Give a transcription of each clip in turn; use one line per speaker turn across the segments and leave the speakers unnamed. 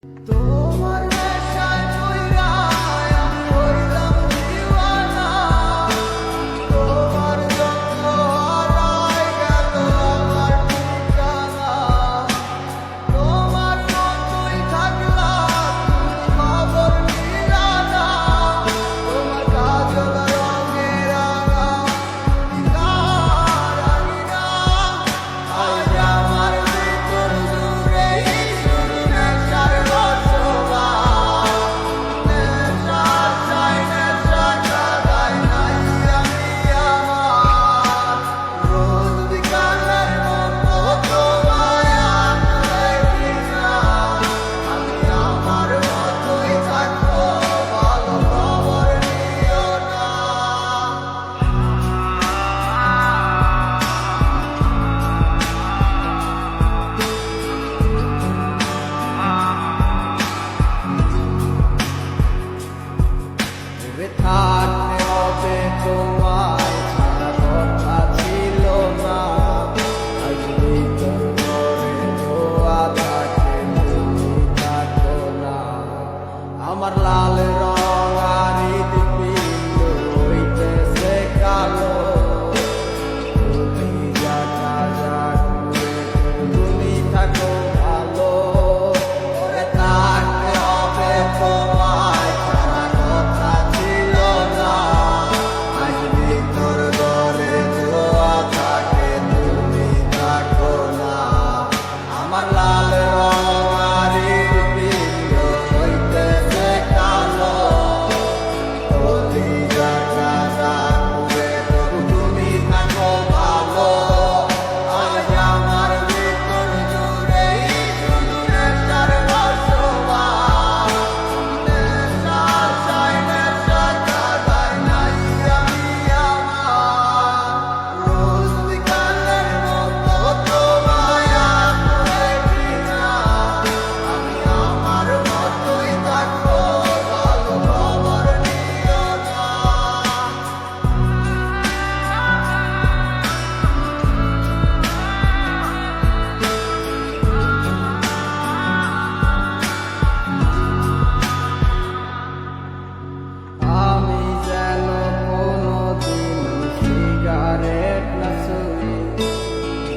তোমার নেশায় পইড়া আমি হইলাম দিওয়ানা, তোমার জন্য হারায় গেল আমার ঠিকানা। তোমার মতোই থাকলাম খবর নিলা না, তোমার কাজল রঙে রাঙা রাঙি না। আজ আমার ভিতর জুড়ে শুধু নেশার বসবাস, নেশার চাই নেশা কাদায় নাই আমি আমার। রোজ বিকালের মতো তোমায় আঁকড়ে দিলাম, আমি আমার মতোই থাকবো, ভালো খবর নিও না। ভেবে থাকতে হবে তোমায় ছাড়া কথা ছিল না, আজ ভিতর করে ধোয়া থাকে তুমি থাকো না। আমার লাল রং আর হৃদপিণ্ড হইতেছে কালো, তুমি যাটা যাকে তুমি থাকো ভালো। ভেবে থাকতে হবে তোমায় ছাড়া কথা ছিল না, আজ ভিতর ঘরে ধোয়া থাকে তুমি থাকো না। আমার লাল রং আর হৃদপিণ্ড হইতেছে কালো, তুমি যাটা যাকে তুমি থাকো ভালো। আজ আমার ভিতর জুড়ে শুধু নেশার বসবাস, নেশার চাই নেশা কাদায় নাই আমি আমার। রোজ বিকালের মতো তোমায় আঁকড়ে দিলাম, আমি আমার মতোই থাকবো, ভালো খবর নিও না। আমি যেন কোনোদিন সিগারেট না ছুঁই,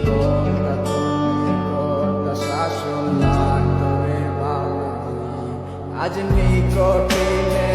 কথা তুমি কথা শাসন না করে ভালো। আজ নিকটিনে